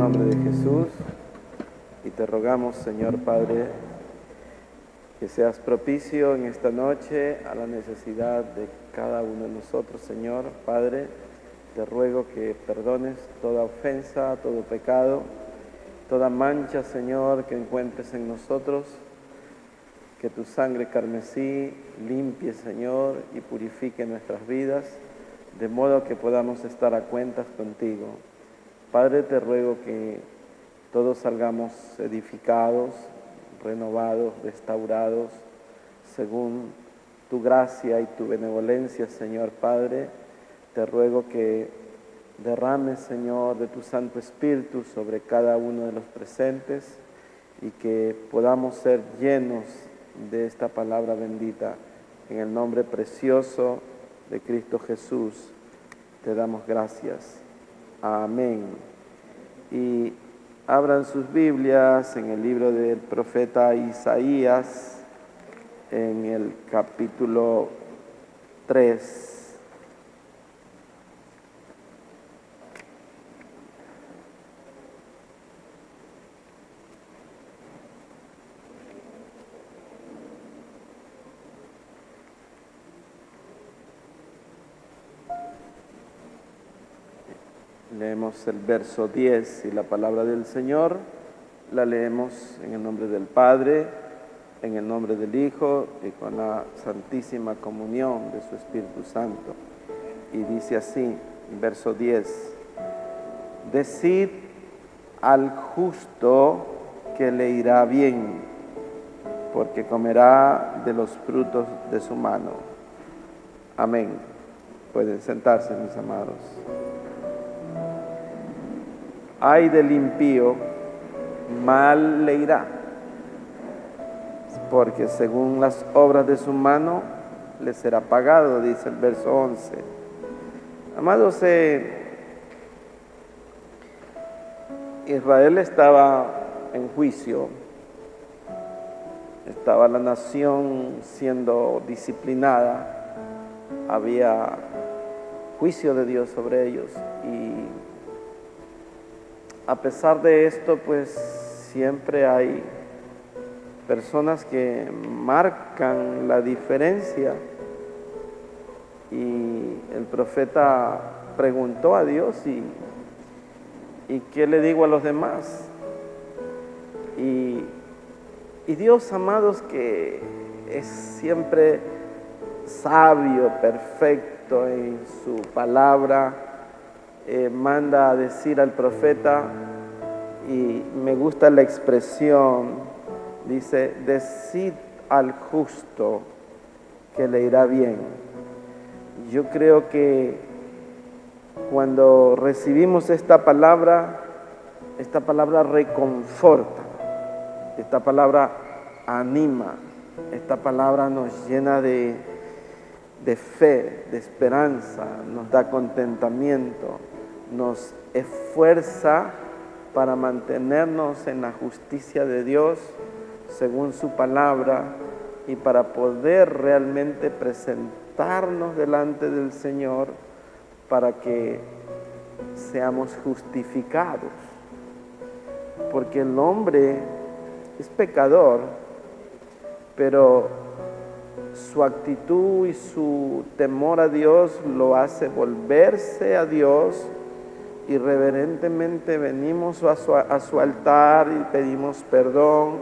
nombre de Jesús y te rogamos, Señor Padre, que seas propicio en esta noche a la necesidad de cada uno de nosotros, Señor Padre. Te ruego que perdones toda ofensa, todo pecado, toda mancha, Señor, que encuentres en nosotros. Que tu sangre carmesí limpie, Señor, y purifique nuestras vidas, de modo que podamos estar a cuentas contigo. Padre, te ruego que todos salgamos edificados, renovados, restaurados, según tu gracia y tu benevolencia, Señor Padre. Te ruego que derrames, Señor, de tu Santo Espíritu sobre cada uno de los presentes y que podamos ser llenos de esta palabra bendita. En el nombre precioso de Cristo Jesús, te damos gracias. Amén. Y abran sus Biblias en el libro del profeta Isaías, en el capítulo 3. Leemos el verso 10 y la palabra del Señor la leemos en el nombre del Padre, en el nombre del Hijo y con la santísima comunión de su Espíritu Santo. Y dice así, verso 10: Decid al justo que le irá bien, porque comerá de los frutos de su mano. Amén. Pueden sentarse, mis amados. Ay del impío, mal le irá, porque según las obras de su mano le será pagado, dice el verso 11. Amados, Israel estaba en juicio, estaba la nación siendo disciplinada, había juicio de Dios sobre ellos y a pesar de esto, pues siempre hay personas que marcan la diferencia. Y el profeta preguntó a Dios, ¿y qué le digo a los demás? Y Dios, amados, que es siempre sabio, perfecto en su palabra, manda a decir al profeta, y me gusta la expresión, dice: decid al justo que le irá bien. Yo creo que cuando recibimos esta palabra reconforta, esta palabra anima, esta palabra nos llena de fe, de esperanza, nos da contentamiento, nos esfuerza para mantenernos en la justicia de Dios según su palabra y para poder realmente presentarnos delante del Señor para que seamos justificados. Porque el hombre es pecador, pero su actitud y su temor a Dios lo hace volverse a Dios. Y reverentemente venimos a su altar y pedimos perdón.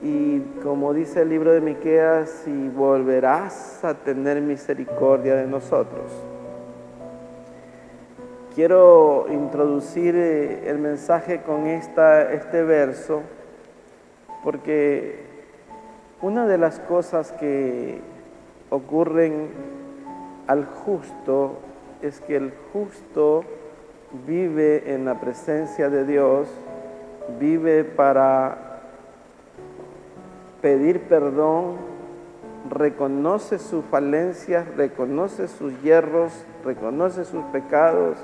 Y como dice el libro de Miqueas, y volverás a tener misericordia de nosotros. Quiero introducir el mensaje con este verso, porque una de las cosas que ocurren al justo es que el justo vive en la presencia de Dios, vive para pedir perdón, reconoce sus falencias, reconoce sus yerros, reconoce sus pecados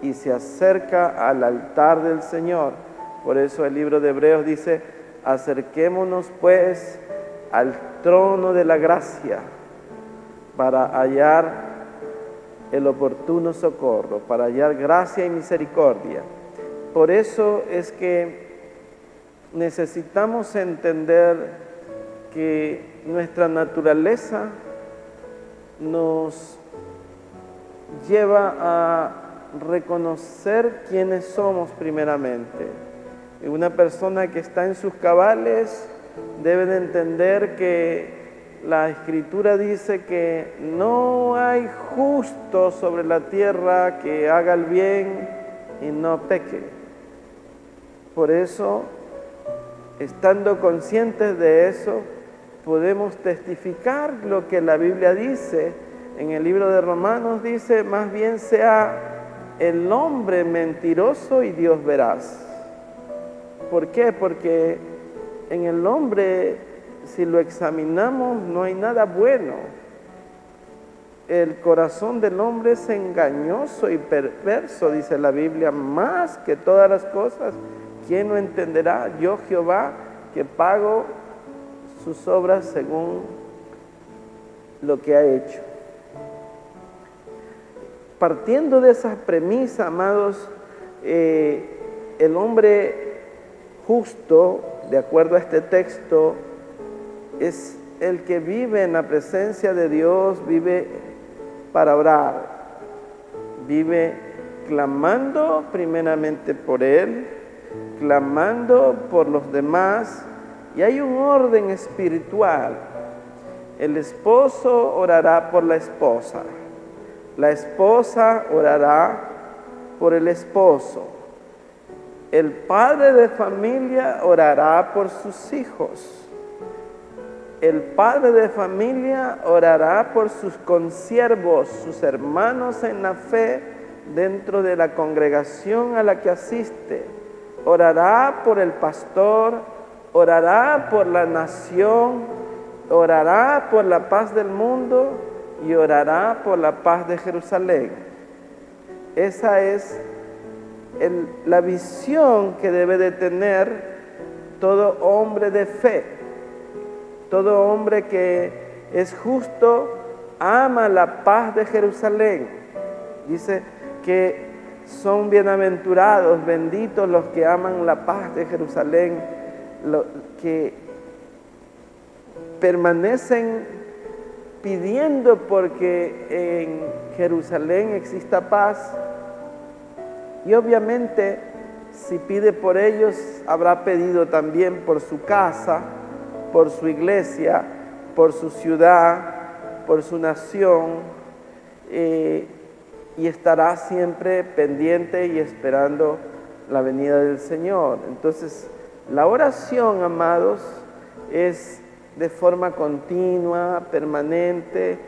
y se acerca al altar del Señor. Por eso el libro de Hebreos dice: acerquémonos pues al trono de la gracia para hallar el oportuno socorro, para hallar gracia y misericordia. Por eso es que necesitamos entender que nuestra naturaleza nos lleva a reconocer quiénes somos primeramente. Y una persona que está en sus cabales debe de entender que la Escritura dice que no hay justo sobre la tierra que haga el bien y no peque. Por eso, estando conscientes de eso, podemos testificar lo que la Biblia dice. En el libro de Romanos dice, más bien sea el hombre mentiroso y Dios veraz. ¿Por qué? Porque en el hombre, si lo examinamos, no hay nada bueno. El corazón del hombre es engañoso y perverso, dice la Biblia, más que todas las cosas. ¿Quién lo entenderá? Yo, Jehová, que pago sus obras según lo que ha hecho. Partiendo de esa premisa, amados, el hombre justo, de acuerdo a este texto, es el que vive en la presencia de Dios, vive para orar, vive clamando primeramente por Él, clamando por los demás, y hay un orden espiritual. El esposo orará por la esposa orará por el esposo, el padre de familia orará por sus hijos, el padre de familia orará por sus consiervos, sus hermanos en la fe dentro de la congregación a la que asiste, orará por el pastor, orará por la nación, orará por la paz del mundo y orará por la paz de Jerusalén. Esa es la visión que debe de tener todo hombre de fe. Todo hombre que es justo ama la paz de Jerusalén. Dice que son bienaventurados, benditos los que aman la paz de Jerusalén, que permanecen pidiendo porque en Jerusalén exista paz. Y obviamente, si pide por ellos, habrá pedido también por su casa, por su iglesia, por su ciudad, por su nación, y estará siempre pendiente y esperando la venida del Señor. Entonces, la oración, amados, es de forma continua, permanente.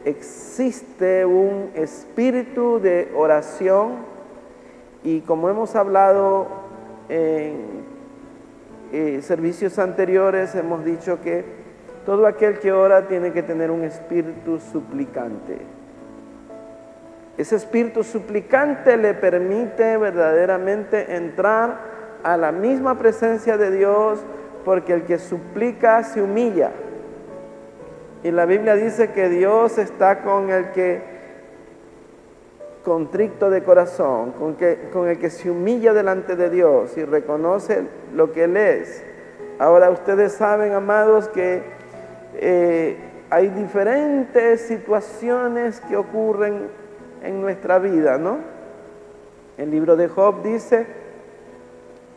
Existe un espíritu de oración, y como hemos hablado en servicios anteriores, hemos dicho que todo aquel que ora tiene que tener un espíritu suplicante. Ese espíritu suplicante le permite verdaderamente entrar a la misma presencia de Dios, porque el que suplica se humilla. Y la Biblia dice que Dios está con el que contrito de corazón, con el que se humilla delante de Dios y reconoce lo que Él es. Ahora ustedes saben, amados, que hay diferentes situaciones que ocurren en nuestra vida, ¿no? El libro de Job dice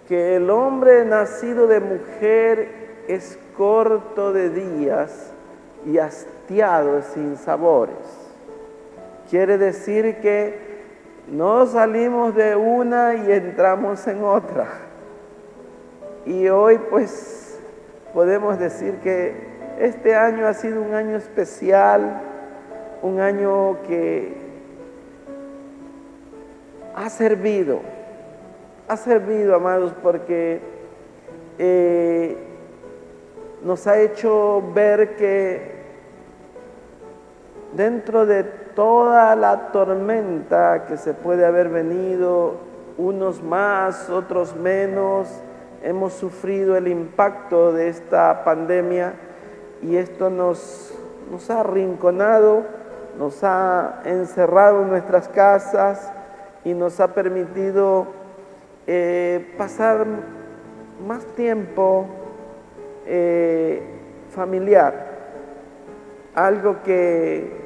que el hombre nacido de mujer es corto de días y hastiado de sinsabores. Quiere decir que no salimos de una y entramos en otra. Y hoy pues podemos decir que este año ha sido un año especial, un año que ha servido, amados, porque nos ha hecho ver que dentro de toda la tormenta que se puede haber venido, unos más, otros menos, hemos sufrido el impacto de esta pandemia, y esto nos ha arrinconado, nos ha encerrado en nuestras casas y nos ha permitido pasar más tiempo familiar, algo que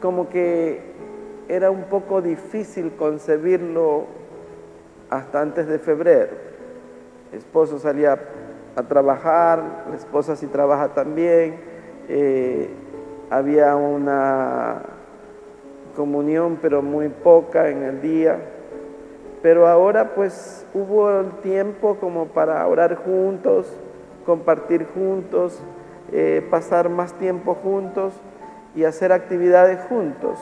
como que era un poco difícil concebirlo hasta antes de febrero. El esposo salía a trabajar, la esposa sí trabaja también, había una comunión pero muy poca en el día, pero ahora pues hubo el tiempo como para orar juntos, compartir juntos, pasar más tiempo juntos y hacer actividades juntos.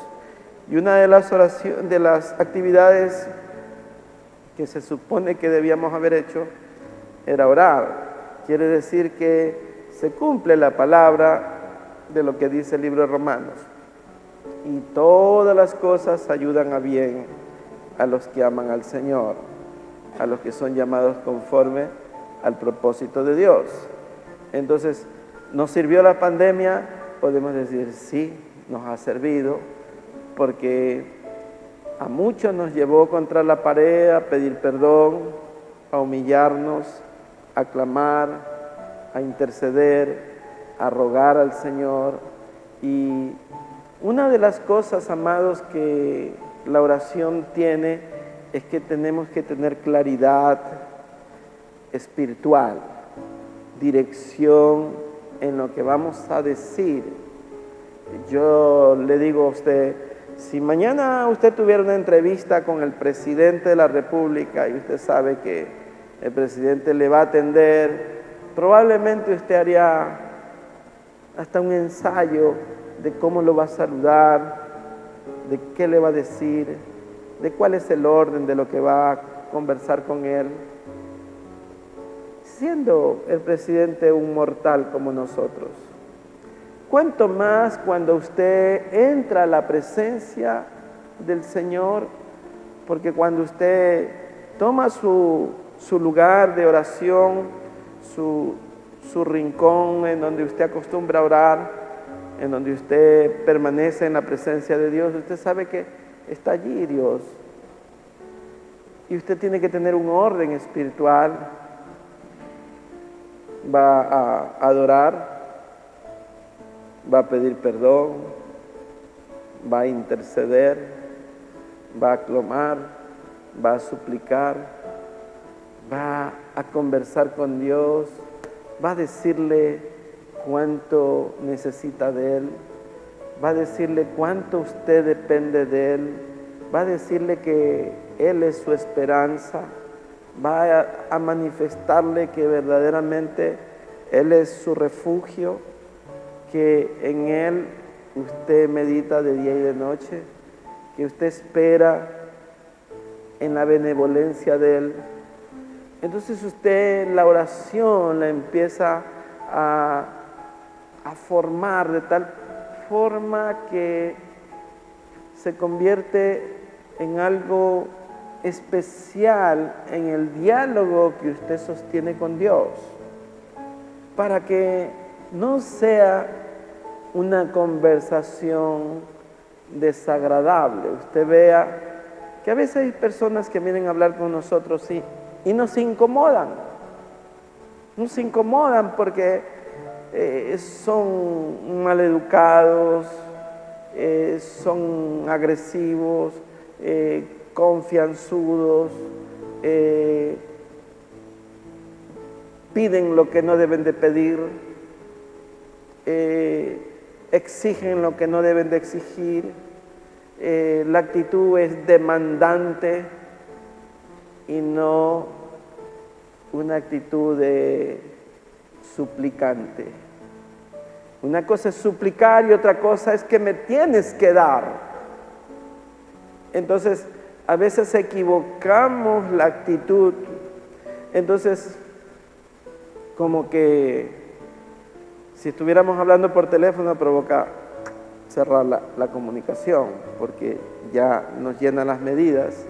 Y una de las actividades que se supone que debíamos haber hecho era orar. Quiere decir que se cumple la palabra de lo que dice el libro de Romanos. Y todas las cosas ayudan a bien a los que aman al Señor, a los que son llamados conforme al propósito de Dios. Entonces, ¿nos sirvió la pandemia? Podemos decir sí, nos ha servido, porque a muchos nos llevó contra la pared a pedir perdón, a humillarnos, a clamar, a interceder, a rogar al Señor. Y una de las cosas, amados, que la oración tiene es que tenemos que tener claridad espiritual, dirección en lo que vamos a decir. Yo le digo a usted, si mañana usted tuviera una entrevista con el presidente de la República y usted sabe que el presidente le va a atender, probablemente usted haría hasta un ensayo de cómo lo va a saludar, de qué le va a decir, de cuál es el orden de lo que va a conversar con él, siendo el presidente un mortal como nosotros. Cuanto más cuando usted entra a la presencia del Señor, porque cuando usted toma su lugar de oración, su rincón en donde usted acostumbra a orar, en donde usted permanece en la presencia de Dios, usted sabe que está allí Dios. Y usted tiene que tener un orden espiritual. Va a adorar, va a pedir perdón, va a interceder, va a clamar, va a suplicar, va a conversar con Dios, va a decirle cuánto necesita de Él, va a decirle cuánto usted depende de Él, va a decirle que Él es su esperanza, va a manifestarle que verdaderamente Él es su refugio, que en Él usted medita de día y de noche, que usted espera en la benevolencia de Él. Entonces usted la oración la empieza a formar de tal forma que se convierte en algo especial en el diálogo que usted sostiene con Dios, para que no sea una conversación desagradable. Usted vea que a veces hay personas que vienen a hablar con nosotros y nos incomodan. Nos incomodan porque son maleducados, son agresivos, confianzudos, piden lo que no deben de pedir, exigen lo que no deben de exigir, la actitud es demandante y no una actitud de suplicante. Una cosa es suplicar y otra cosa es que me tienes que dar. Entonces, a veces equivocamos la actitud. Entonces, como que si estuviéramos hablando por teléfono provoca cerrar la comunicación, porque ya nos llenan las medidas.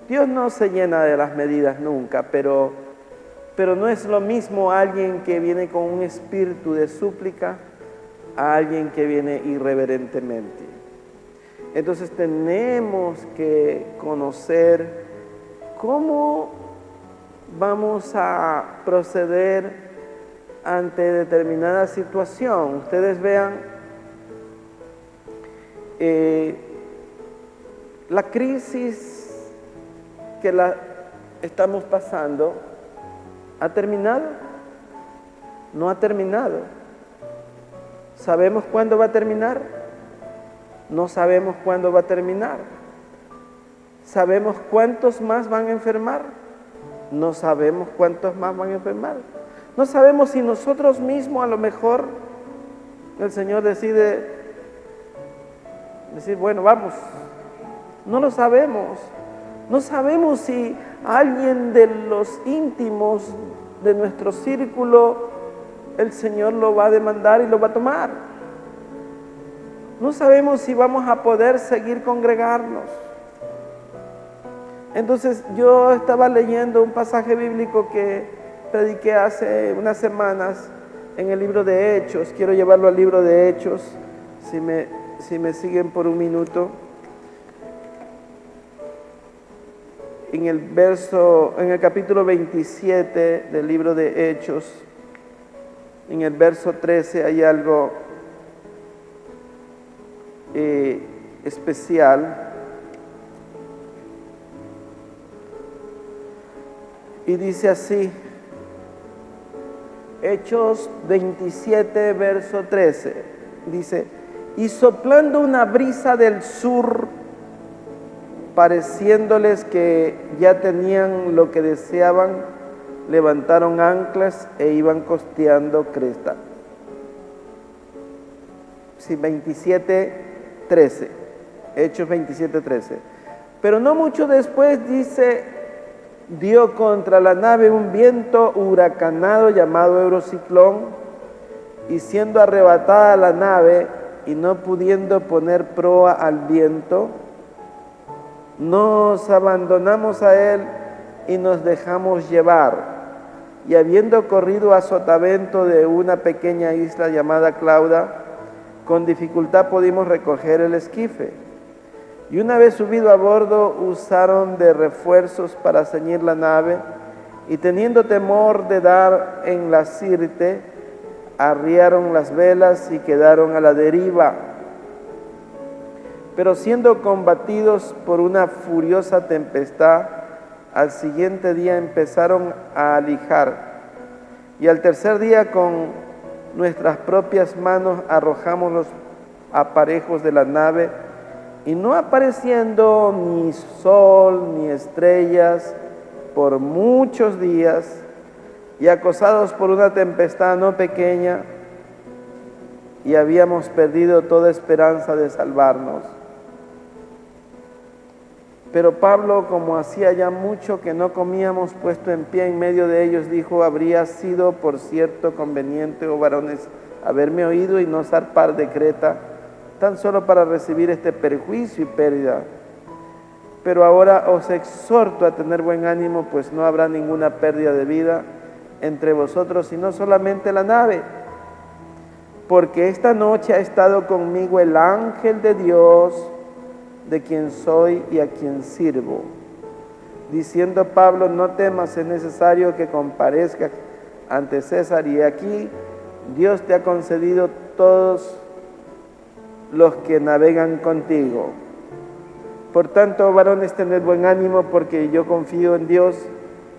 Dios no se llena de las medidas nunca, pero no es lo mismo alguien que viene con un espíritu de súplica a alguien que viene irreverentemente. Entonces tenemos que conocer ¿cómo vamos a proceder ante determinada situación? Ustedes vean, la crisis que la estamos pasando, ¿ha terminado? No ha terminado. ¿Sabemos cuándo va a terminar? No sabemos cuándo va a terminar. ¿Sabemos cuántos más van a enfermar? No sabemos cuántos más van a enfermar. No sabemos si nosotros mismos a lo mejor el Señor decide decir, bueno, vamos. No lo sabemos. No sabemos si alguien de los íntimos de nuestro círculo el Señor lo va a demandar y lo va a tomar. No sabemos si vamos a poder seguir congregarnos. Entonces yo estaba leyendo un pasaje bíblico que prediqué hace unas semanas en el libro de Hechos. Quiero llevarlo al libro de Hechos, si me siguen por un minuto. En el capítulo 27 del libro de Hechos, en el verso 13 hay algo especial. Y dice así, Hechos 27, verso 13, dice, y soplando una brisa del sur, pareciéndoles que ya tenían lo que deseaban, levantaron anclas e iban costeando Creta. Sí, 27:13, Hechos 27:13. Pero no mucho después dice, dio contra la nave un viento huracanado llamado Eurociclón, y siendo arrebatada la nave y no pudiendo poner proa al viento, nos abandonamos a él y nos dejamos llevar. Y habiendo corrido a sotavento de una pequeña isla llamada Clauda, con dificultad pudimos recoger el esquife. Y una vez subido a bordo, usaron de refuerzos para ceñir la nave, y teniendo temor de dar en la sirte, arriaron las velas y quedaron a la deriva. Pero siendo combatidos por una furiosa tempestad, al siguiente día empezaron a alijar, y al tercer día con nuestras propias manos arrojamos los aparejos de la nave, y no apareciendo ni sol ni estrellas por muchos días, y acosados por una tempestad no pequeña, y habíamos perdido toda esperanza de salvarnos. Pero Pablo, como hacía ya mucho que no comíamos, puesto en pie en medio de ellos, dijo, habría sido por cierto conveniente, oh varones, haberme oído y no zarpar de Creta, tan solo para recibir este perjuicio y pérdida. Pero ahora os exhorto a tener buen ánimo, pues no habrá ninguna pérdida de vida entre vosotros, sino solamente la nave. Porque esta noche ha estado conmigo el ángel de Dios, de quien soy y a quien sirvo. Diciendo Pablo, no temas, es necesario que comparezcas ante César, y aquí Dios te ha concedido todos los que navegan contigo. Por tanto, varones, tened buen ánimo, porque yo confío en Dios,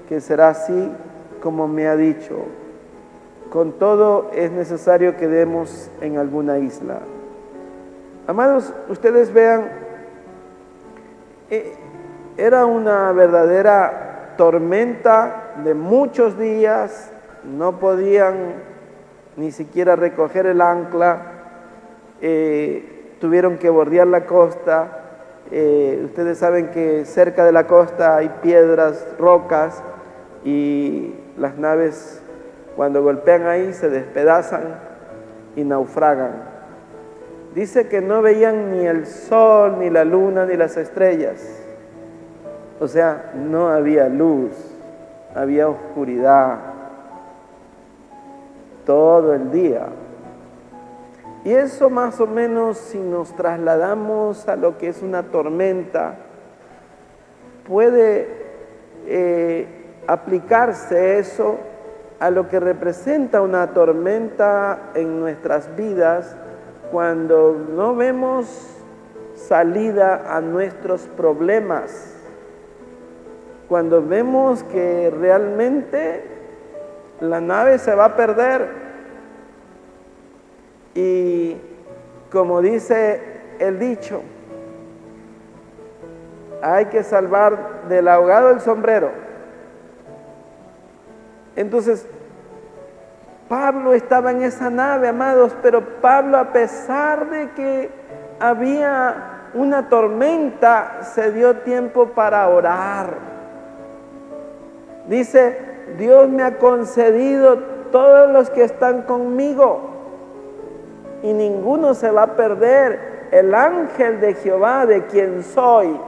que será así como me ha dicho. Con todo, es necesario que demos en alguna isla. Amados, ustedes vean, era una verdadera tormenta de muchos días, no podían ni siquiera recoger el ancla, tuvieron que bordear la costa. Ustedes saben que cerca de la costa hay piedras, rocas, y las naves cuando golpean ahí se despedazan y naufragan. Dice que no veían ni el sol, ni la luna, ni las estrellas. O sea, no había luz, había oscuridad todo el día. Y eso más o menos, si nos trasladamos a lo que es una tormenta, puede aplicarse eso a lo que representa una tormenta en nuestras vidas cuando no vemos salida a nuestros problemas, cuando vemos que realmente la nave se va a perder y, como dice el dicho, hay que salvar del ahogado el sombrero. Entonces, Pablo estaba en esa nave, amados, pero Pablo, a pesar de que había una tormenta, se dio tiempo para orar. Dice, Dios me ha concedido todos los que están conmigo y ninguno se va a perder. El ángel de Jehová, de quien soy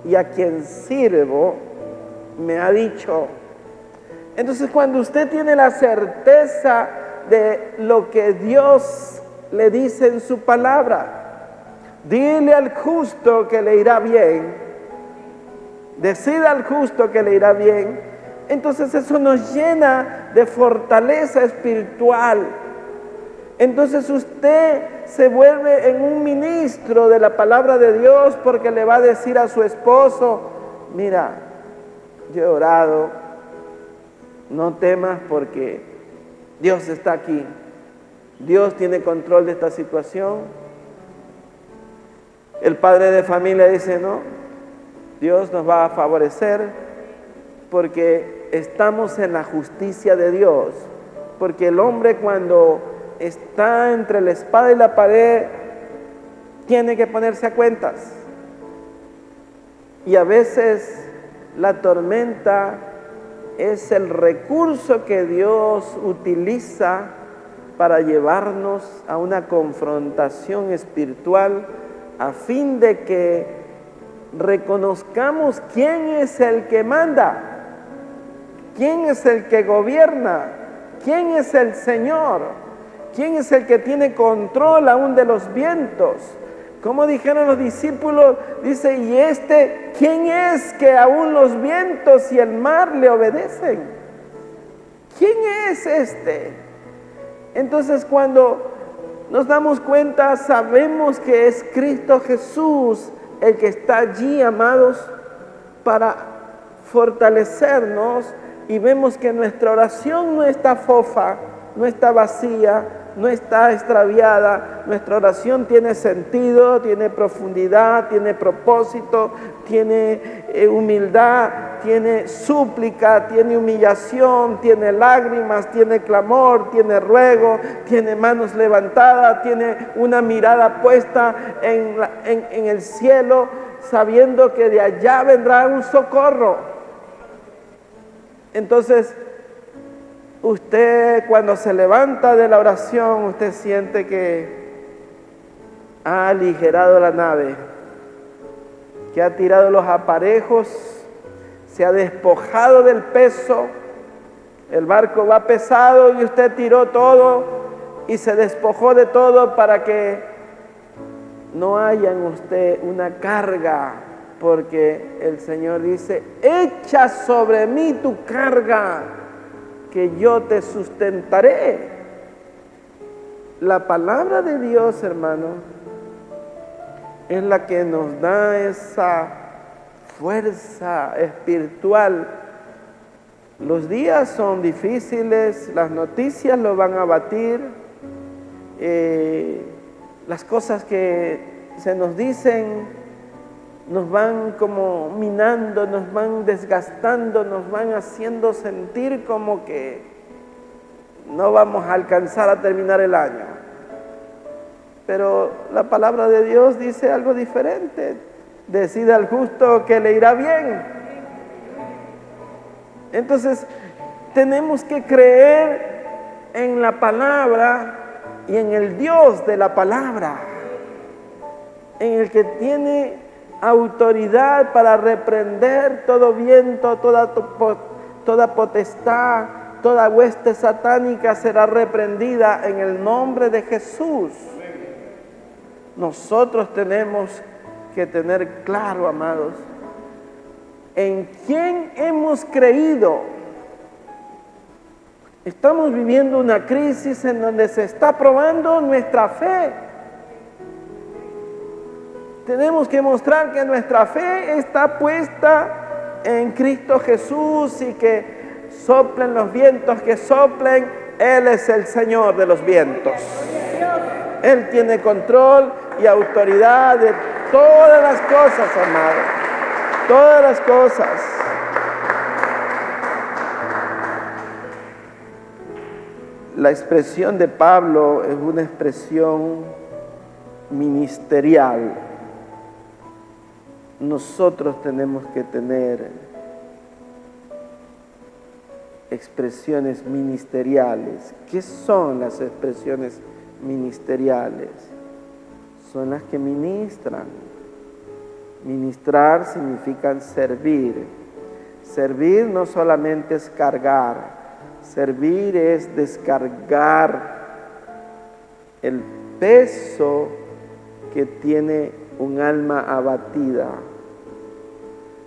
y a quien sirvo, me ha dicho. Entonces, cuando usted tiene la certeza de lo que Dios le dice en su palabra, dile al justo que le irá bien, decida al justo que le irá bien, entonces eso nos llena de fortaleza espiritual. Entonces usted se vuelve en un ministro de la palabra de Dios, porque le va a decir a su esposo, mira, yo he orado, no temas porque Dios está aquí, Dios tiene control de esta situación. El padre de familia dice, no, Dios nos va a favorecer porque estamos en la justicia de Dios, porque el hombre, cuando está entre la espada y la pared, tiene que ponerse a cuentas. Y a veces la tormenta es el recurso que Dios utiliza para llevarnos a una confrontación espiritual, a fin de que reconozcamos quién es el que manda, quién es el que gobierna, quién es el Señor, quién es el que tiene control aún de los vientos. Como dijeron los discípulos, dice, ¿y este quién es que aún los vientos y el mar le obedecen? ¿Quién es este? Entonces, cuando nos damos cuenta, sabemos que es Cristo Jesús el que está allí, amados, para fortalecernos, y vemos que nuestra oración no está fofa, no está vacía, no está extraviada. Nuestra oración tiene sentido, tiene profundidad, tiene propósito, tiene humildad, tiene súplica, tiene humillación, tiene lágrimas, tiene clamor, tiene ruego, tiene manos levantadas, tiene una mirada puesta en el cielo, sabiendo que de allá vendrá un socorro. Entonces, usted, cuando se levanta de la oración, usted siente que ha aligerado la nave, que ha tirado los aparejos, se ha despojado del peso. El barco va pesado y usted tiró todo y se despojó de todo para que no haya en usted una carga, porque el Señor dice, echa sobre mí tu carga, que yo te sustentaré. La palabra de Dios, hermano, es la que nos da esa fuerza espiritual. Los días son difíciles, las noticias lo van a batir, las cosas que se nos dicen nos van como minando, nos van desgastando, nos van haciendo sentir como que no vamos a alcanzar a terminar el año. Pero la palabra de Dios dice algo diferente. Decida al justo que le irá bien. Entonces, tenemos que creer en la palabra y en el Dios de la palabra, en el que tiene autoridad para reprender todo viento, toda potestad, toda hueste satánica será reprendida en el nombre de Jesús. Nosotros tenemos que tener claro, amados, en quién hemos creído. Estamos viviendo una crisis en donde se está probando nuestra fe. Tenemos que mostrar que nuestra fe está puesta en Cristo Jesús y que soplen los vientos que soplen, Él es el Señor de los vientos. Él tiene control y autoridad de todas las cosas, amado. Todas las cosas. La expresión de Pablo es una expresión ministerial. Nosotros tenemos que tener expresiones ministeriales. ¿Qué son las expresiones ministeriales? Son las que ministran. Ministrar significa servir. Servir no solamente es cargar, servir es descargar el peso que tiene un alma abatida.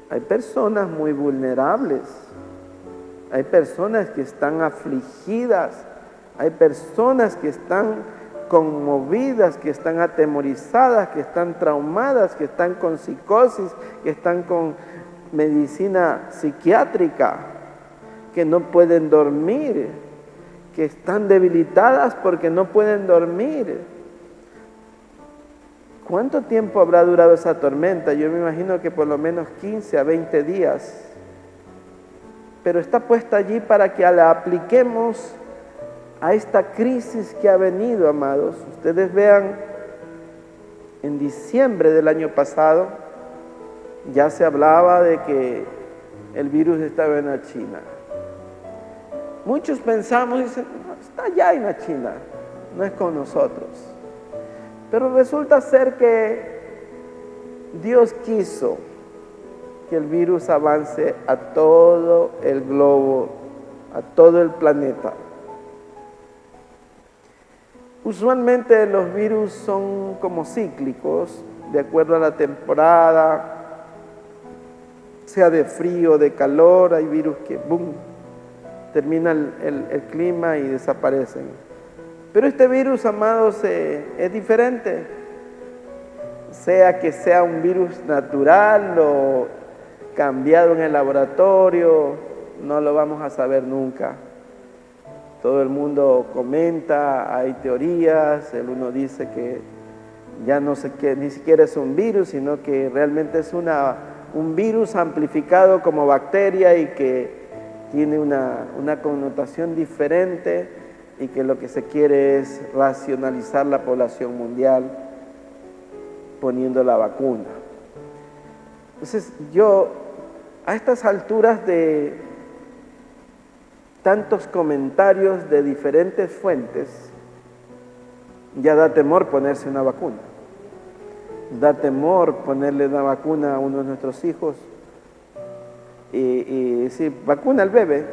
Hay personas muy vulnerables, hay personas que están afligidas, hay personas que están conmovidas, que están atemorizadas, que están traumadas, que están con psicosis, que están con medicina psiquiátrica, que no pueden dormir, que están debilitadas porque no pueden dormir. ¿Cuánto tiempo habrá durado esa tormenta? Yo me imagino que por lo menos 15 a 20 días. Pero está puesta allí para que la apliquemos a esta crisis que ha venido, amados. Ustedes vean, en diciembre del año pasado ya se hablaba de que el virus estaba en la China. Muchos pensamos y dicen, no, está allá en la China, no es con nosotros. Pero resulta ser que Dios quiso que el virus avance a todo el globo, a todo el planeta. Usualmente los virus son como cíclicos, de acuerdo a la temporada, sea de frío, de calor. Hay virus que, boom, termina el clima y desaparecen. Pero este virus, amados, es diferente. Sea que sea un virus natural o cambiado en el laboratorio, no lo vamos a saber nunca. Todo el mundo comenta, hay teorías, el uno dice que ya no sé qué, ni siquiera es un virus, sino que realmente es un virus amplificado como bacteria y que tiene una connotación diferente y que lo que se quiere es racionalizar la población mundial poniendo la vacuna. Entonces yo, a estas alturas de tantos comentarios de diferentes fuentes, ya da temor ponerse una vacuna. Da temor ponerle una vacuna a uno de nuestros hijos y decir, vacuna al bebé.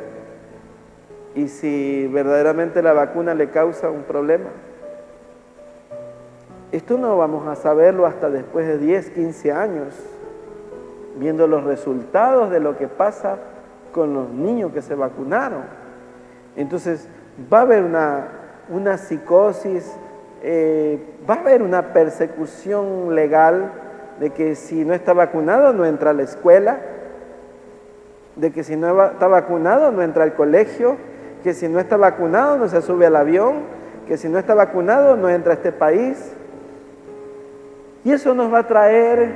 Y si verdaderamente la vacuna le causa un problema. Esto no vamos a saberlo hasta después de 10, 15 años, viendo los resultados de lo que pasa con los niños que se vacunaron. Entonces va a haber una psicosis, va a haber una persecución legal de que si no está vacunado no entra a la escuela, de que si no está vacunado no entra al colegio, que si no está vacunado no se sube al avión, que si no está vacunado no entra a este país. Y eso nos va a traer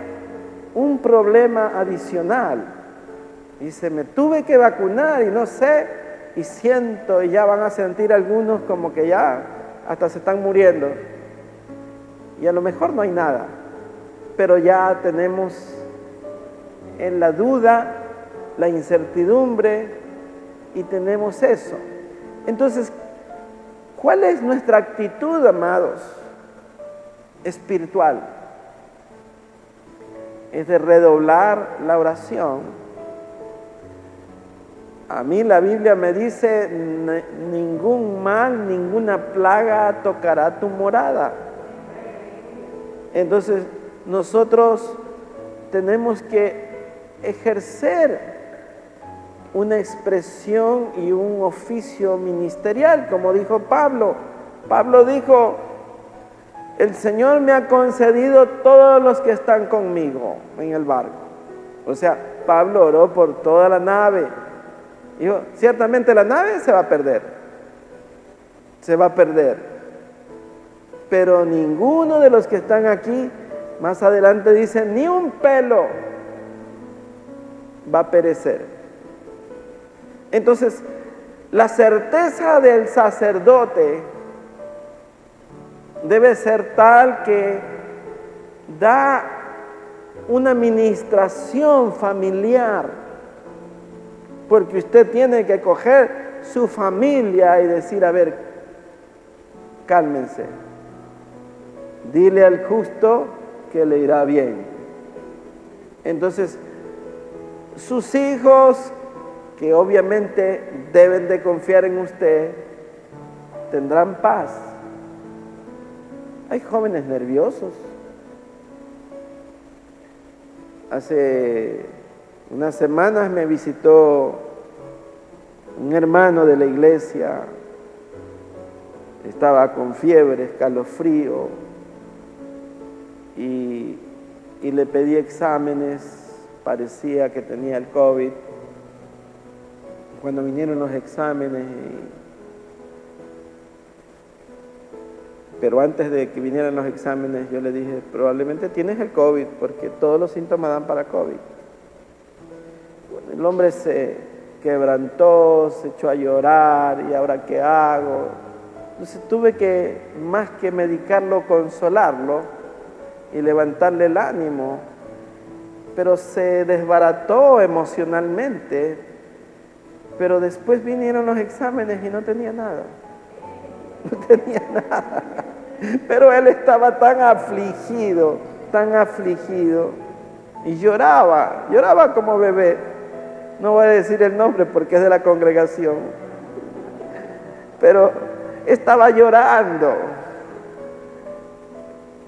un problema adicional. Dice, me tuve que vacunar y no sé, y siento, y ya van a sentir algunos como que ya hasta se están muriendo. Y a lo mejor no hay nada, pero ya tenemos en la duda, la incertidumbre, y tenemos eso. Entonces, ¿cuál es nuestra actitud, amados? Espiritual. Es de redoblar la oración. A mí la Biblia me dice, ningún mal, ninguna plaga tocará tu morada. Entonces, nosotros tenemos que ejercer una expresión y un oficio ministerial, como dijo Pablo. Pablo dijo: el Señor me ha concedido todos los que están conmigo en el barco. O sea, Pablo oró por toda la nave. Dijo: ciertamente la nave se va a perder, pero ninguno de los que están aquí, más adelante dice, ni un pelo va a perecer. Entonces, la certeza del sacerdote debe ser tal que da una ministración familiar, porque usted tiene que coger su familia y decir: a ver, cálmense, dile al justo que le irá bien. Entonces, sus hijos, que obviamente deben de confiar en usted, tendrán paz. Hay jóvenes nerviosos. Hace unas semanas me visitó un hermano de la iglesia. Estaba con fiebre, escalofrío, y le pedí exámenes. Parecía que tenía el COVID. Cuando vinieron los exámenes, pero antes de que vinieran los exámenes, yo le dije: probablemente tienes el COVID, porque todos los síntomas dan para COVID. Bueno, el hombre se quebrantó, se echó a llorar: ¿y ahora qué hago? Entonces tuve que, más que medicarlo, consolarlo y levantarle el ánimo, pero se desbarató emocionalmente. Pero después vinieron los exámenes y no tenía nada. No tenía nada. Pero él estaba tan afligido, y lloraba como bebé. No voy a decir el nombre porque es de la congregación, pero estaba llorando.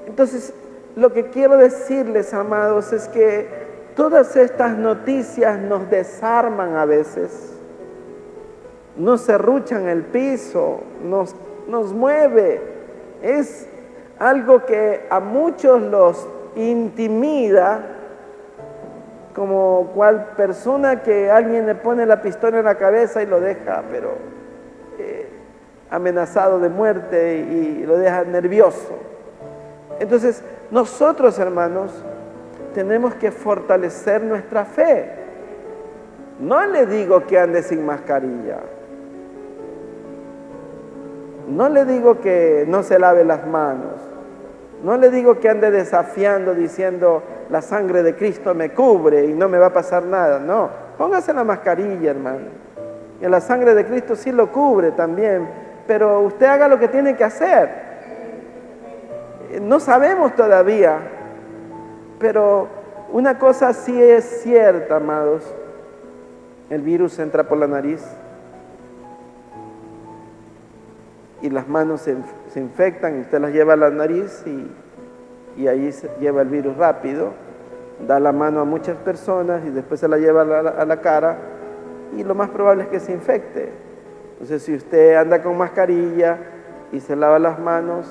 Entonces, lo que quiero decirles, amados, es que todas estas noticias nos desarman a veces, nos serruchan el piso, nos mueve. Es algo que a muchos los intimida, como cual persona que alguien le pone la pistola en la cabeza y lo deja, pero amenazado de muerte, y lo deja nervioso. Entonces, nosotros, hermanos, tenemos que fortalecer nuestra fe. No le digo que ande sin mascarilla. No le digo que no se lave las manos. No le digo que ande desafiando diciendo: la sangre de Cristo me cubre y no me va a pasar nada. No, póngase la mascarilla, hermano. Y la sangre de Cristo sí lo cubre también. Pero usted haga lo que tiene que hacer. No sabemos todavía. Pero una cosa sí es cierta, amados. El virus entra por la nariz. Y las manos se infectan, y usted las lleva a la nariz y ahí se lleva el virus rápido, da la mano a muchas personas y después se la lleva a la cara, y lo más probable es que se infecte. Entonces, si usted anda con mascarilla y se lava las manos,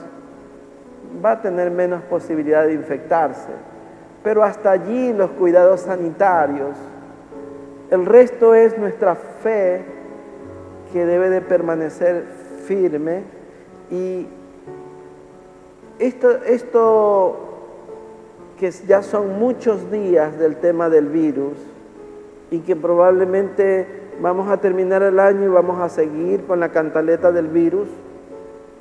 va a tener menos posibilidad de infectarse. Pero hasta allí los cuidados sanitarios. El resto es nuestra fe, que debe de permanecer firme. Y esto que ya son muchos días del tema del virus, y que probablemente vamos a terminar el año y vamos a seguir con la cantaleta del virus.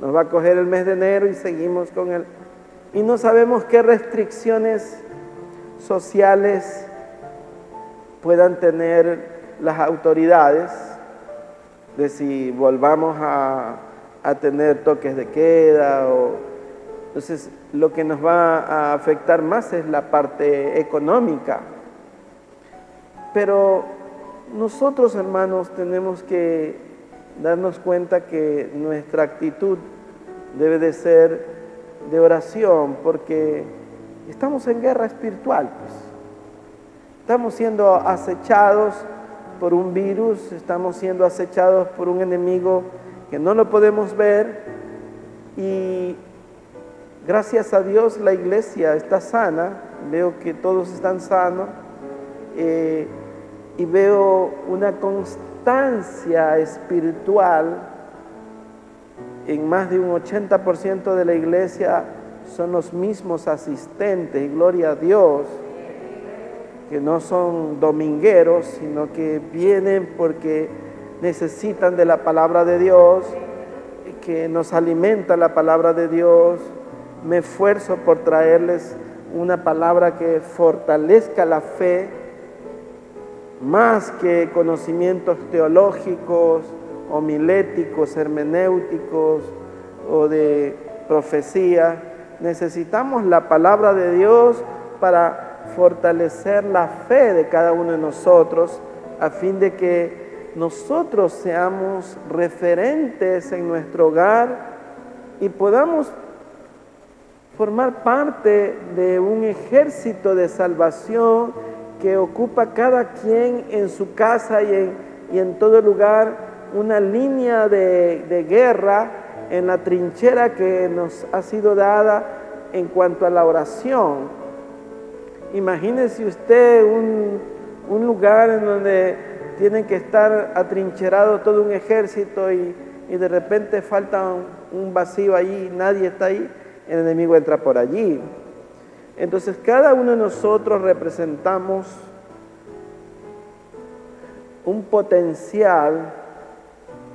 Nos va a coger el mes de enero y seguimos con él. Y no sabemos qué restricciones sociales puedan tener las autoridades, de si volvamos a tener toques de queda. Entonces, lo que nos va a afectar más es la parte económica. Pero nosotros, hermanos, tenemos que darnos cuenta que nuestra actitud debe de ser de oración, porque estamos en guerra espiritual, pues. Estamos siendo acechados por un virus, estamos siendo acechados por un enemigo que no lo podemos ver, y gracias a Dios la iglesia está sana. Veo que todos están sanos, y veo una constancia espiritual. En más de un 80% de la iglesia son los mismos asistentes, y gloria a Dios, que no son domingueros, sino que vienen porque necesitan de la palabra de Dios, que nos alimenta la palabra de Dios. Me esfuerzo por traerles una palabra que fortalezca la fe, más que conocimientos teológicos, homiléticos, hermenéuticos o de profecía. Necesitamos la palabra de Dios para fortalecer la fe de cada uno de nosotros, a fin de que nosotros seamos referentes en nuestro hogar y podamos formar parte de un ejército de salvación que ocupa cada quien en su casa y en todo lugar, una línea de guerra en la trinchera que nos ha sido dada en cuanto a la oración. Imagínese usted un lugar en donde tienen que estar atrincherado todo un ejército y de repente falta un vacío allí, nadie está ahí, el enemigo entra por allí. Entonces cada uno de nosotros representamos un potencial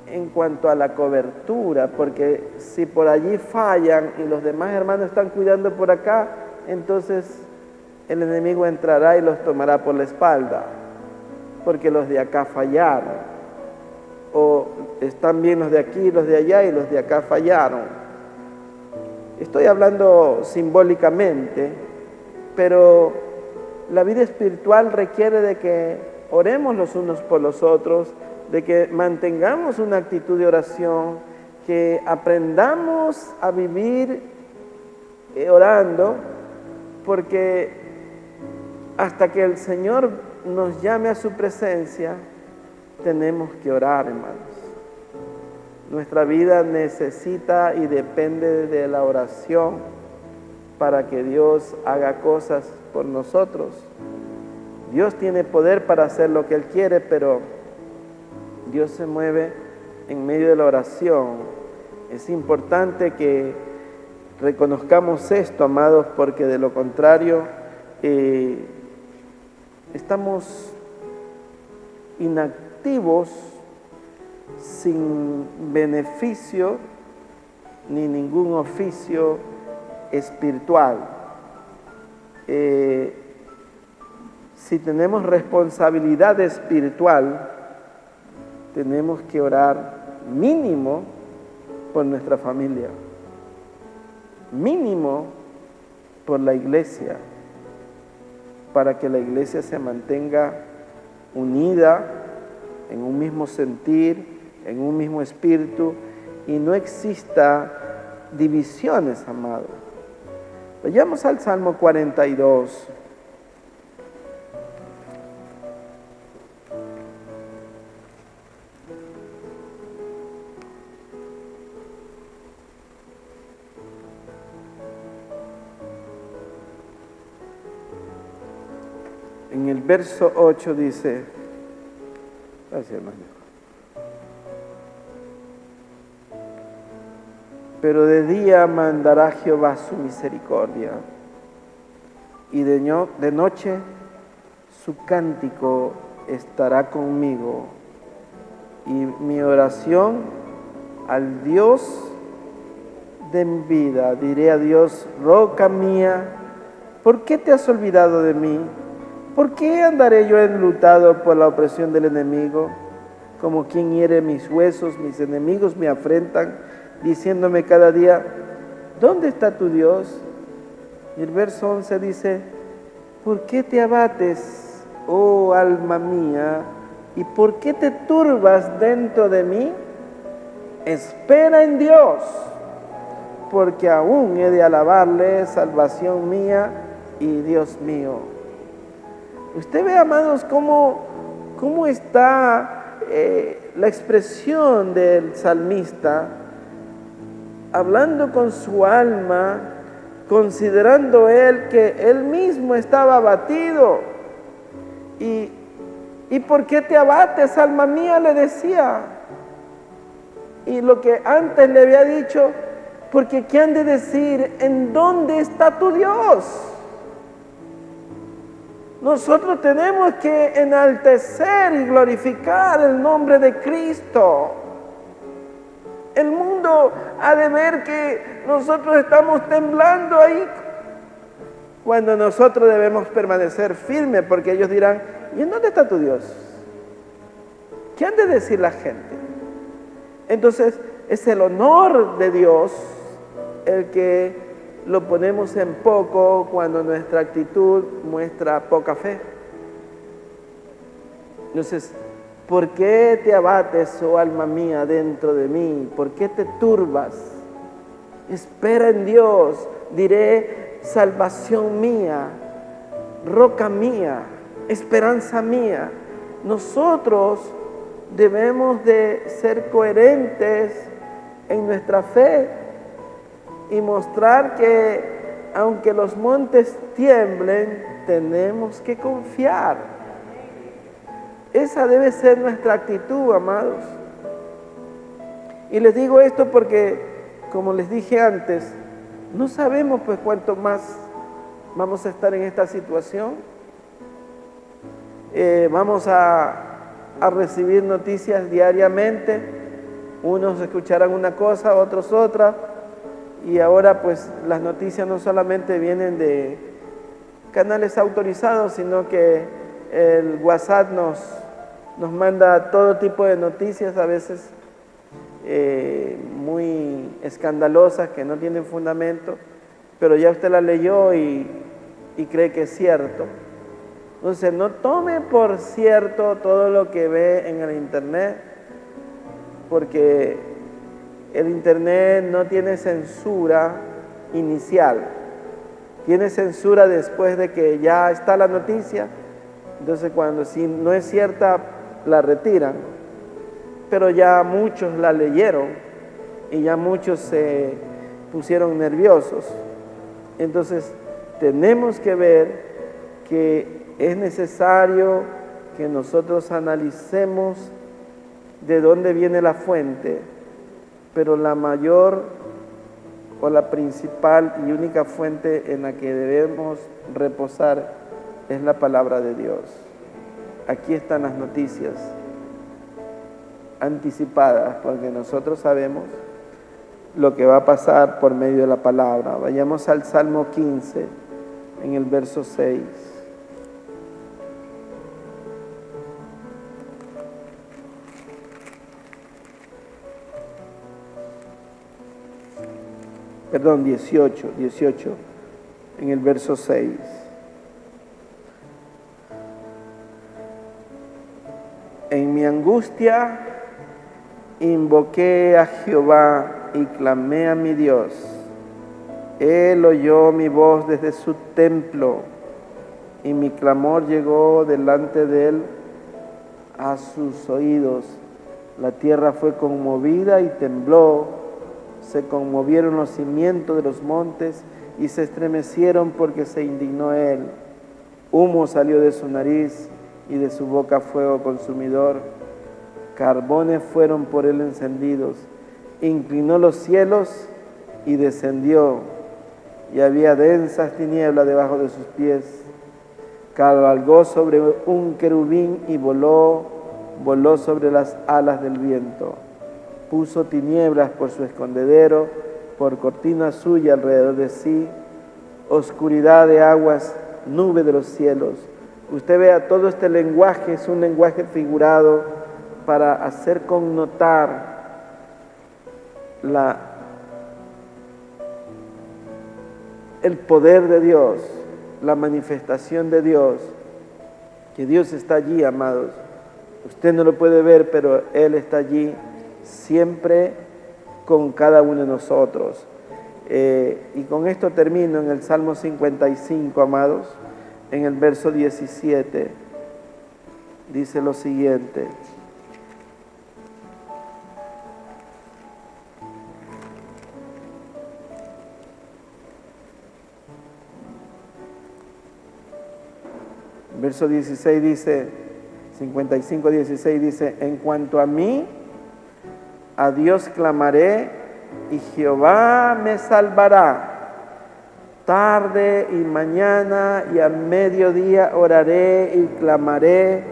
en cuanto a la cobertura, porque si por allí fallan y los demás hermanos están cuidando por acá, entonces el enemigo entrará y los tomará por la espalda, porque los de acá fallaron, o están bien los de aquí, los de allá, y los de acá fallaron. Estoy hablando simbólicamente, pero la vida espiritual requiere de que oremos los unos por los otros, de que mantengamos una actitud de oración, que aprendamos a vivir orando, porque hasta que el Señor nos llame a su presencia, tenemos que orar, hermanos. Nuestra vida necesita y depende de la oración para que Dios haga cosas por nosotros. Dios tiene poder para hacer lo que Él quiere, pero Dios se mueve en medio de la oración. Es importante que reconozcamos esto, amados, porque de lo contrario estamos inactivos, sin beneficio ni ningún oficio espiritual. Si tenemos responsabilidad espiritual, tenemos que orar mínimo por nuestra familia, mínimo por la iglesia, para que la iglesia se mantenga unida en un mismo sentir, en un mismo espíritu, y no exista divisiones, amados. Vayamos al Salmo 42. En el verso 8 dice, gracias, hermano. Pero de día mandará Jehová su misericordia, y de noche su cántico estará conmigo, y mi oración al Dios de mi vida. Diré a Dios, roca mía, ¿por qué te has olvidado de mí? ¿Por qué andaré yo enlutado por la opresión del enemigo? Como quien hiere mis huesos, mis enemigos me afrentan, diciéndome cada día, ¿dónde está tu Dios? Y el verso 11 dice, ¿por qué te abates, oh alma mía? ¿Y por qué te turbas dentro de mí? Espera en Dios, porque aún he de alabarle, salvación mía y Dios mío. Usted ve, amados, cómo está la expresión del salmista, hablando con su alma, considerando él que él mismo estaba abatido. ¿Y por qué te abates, alma mía?, le decía. Y lo que antes le había dicho, porque ¿qué han de decir? ¿En dónde está tu Dios? Nosotros tenemos que enaltecer y glorificar el nombre de Cristo. El mundo ha de ver que nosotros estamos temblando ahí, cuando nosotros debemos permanecer firmes, porque ellos dirán, ¿y en dónde está tu Dios? ¿Qué han de decir la gente? Entonces, es el honor de Dios el que lo ponemos en poco cuando nuestra actitud muestra poca fe. Entonces, ¿por qué te abates, oh alma mía, dentro de mí? ¿Por qué te turbas? Espera en Dios, diré, salvación mía, roca mía, esperanza mía. Nosotros debemos de ser coherentes en nuestra fe y mostrar que aunque los montes tiemblen, tenemos que confiar. Esa debe ser nuestra actitud, amados. Y les digo esto porque, como les dije antes, no sabemos pues cuánto más vamos a estar en esta situación. Vamos a recibir noticias diariamente. Unos escucharán una cosa, otros otra. Y ahora pues las noticias no solamente vienen de canales autorizados, sino que el WhatsApp nos manda todo tipo de noticias, a veces muy escandalosas, que no tienen fundamento, pero ya usted la leyó y cree que es cierto. Entonces, no tome por cierto todo lo que ve en el internet, porque el internet no tiene censura inicial, tiene censura después de que ya está la noticia. Entonces, cuando si no es cierta, la retiran, pero ya muchos la leyeron y ya muchos se pusieron nerviosos. Entonces, tenemos que ver que es necesario que nosotros analicemos de dónde viene la fuente, pero la mayor o la principal y única fuente en la que debemos reposar es la palabra de Dios. Aquí están las noticias anticipadas, porque nosotros sabemos lo que va a pasar por medio de la palabra. Vayamos al Salmo 15, en el verso 6. Perdón, 18, en el verso 6. En mi angustia invoqué a Jehová y clamé a mi Dios. Él oyó mi voz desde su templo y mi clamor llegó delante de él a sus oídos. La tierra fue conmovida y tembló, se conmovieron los cimientos de los montes y se estremecieron porque se indignó él. Humo salió de su nariz y de su boca fuego consumidor. Carbones fueron por él encendidos. Inclinó los cielos y descendió, y había densas tinieblas debajo de sus pies. Cabalgó sobre un querubín y voló sobre las alas del viento. Puso tinieblas por su escondedero, por cortina suya alrededor de sí, oscuridad de aguas, nube de los cielos. Usted vea, todo este lenguaje es un lenguaje figurado para hacer connotar el poder de Dios, la manifestación de Dios, que Dios está allí, amados. Usted no lo puede ver, pero Él está allí siempre con cada uno de nosotros. Y con esto termino en el Salmo 55, amados. en el verso 17, dice lo siguiente: verso 16 dice, 55, 16 dice: en cuanto a mí, a Dios clamaré y Jehová me salvará. Tarde y mañana y a mediodía oraré y clamaré,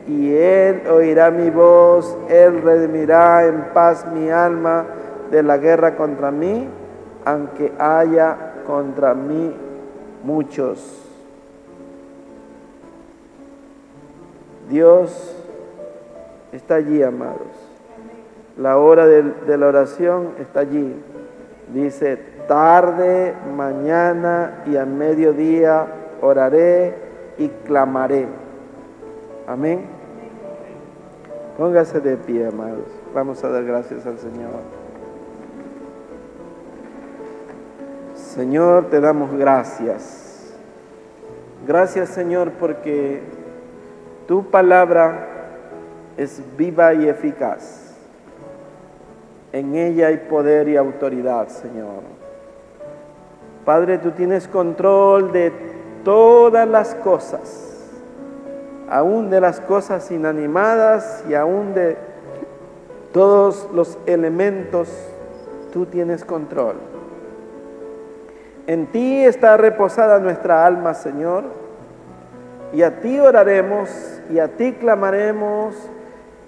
y Él oirá mi voz. Él redimirá en paz mi alma de la guerra contra mí, aunque haya contra mí muchos. Dios está allí, amados. La hora de la oración está allí. Dice: tarde, mañana y a mediodía oraré y clamaré. Amén. Póngase de pie, amados. Vamos a dar gracias al Señor. Señor, te damos gracias. Gracias, Señor, porque tu palabra es viva y eficaz. En ella hay poder y autoridad, Señor. Padre, tú tienes control de todas las cosas, aún de las cosas inanimadas y aún de todos los elementos, tú tienes control. En ti está reposada nuestra alma, Señor, y a ti oraremos y a ti clamaremos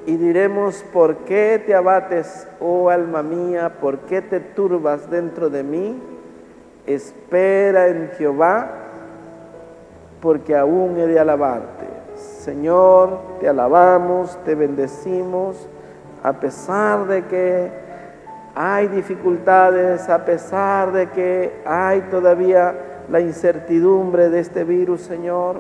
y diremos: ¿por qué te abates, oh alma mía? ¿Por qué te turbas dentro de mí? Espera en Jehová, porque aún he de alabarte. Señor, te alabamos, te bendecimos, a pesar de que hay dificultades, a pesar de que hay todavía la incertidumbre de este virus, Señor.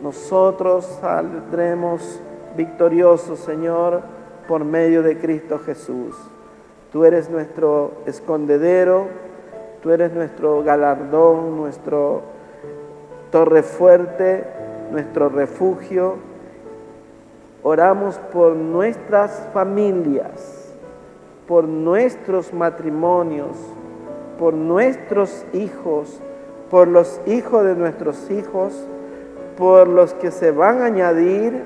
Nosotros saldremos victoriosos, Señor, por medio de Cristo Jesús. Tú eres nuestro escondedero, tú eres nuestro galardón, nuestro torre fuerte, nuestro refugio. Oramos por nuestras familias, por nuestros matrimonios, por nuestros hijos, por los hijos de nuestros hijos, por los que se van a añadir,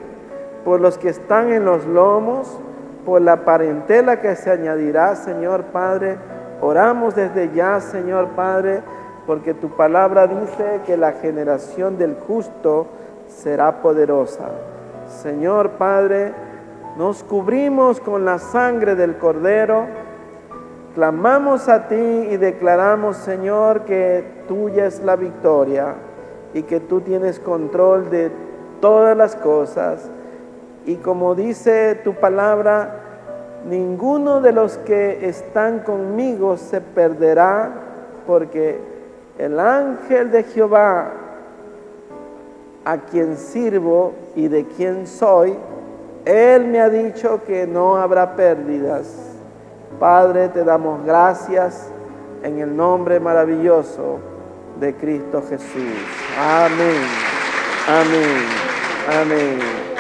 por los que están en los lomos, por la parentela que se añadirá, Señor Padre. Oramos desde ya, Señor Padre, porque tu palabra dice que la generación del justo será poderosa. Señor Padre, nos cubrimos con la sangre del Cordero, clamamos a ti y declaramos, Señor, que tuya es la victoria y que tú tienes control de todas las cosas. Y como dice tu palabra, ninguno de los que están conmigo se perderá, porque el ángel de Jehová, a quien sirvo y de quien soy, él me ha dicho que no habrá pérdidas. Padre, te damos gracias en el nombre maravilloso de Cristo Jesús. Amén, amén, amén.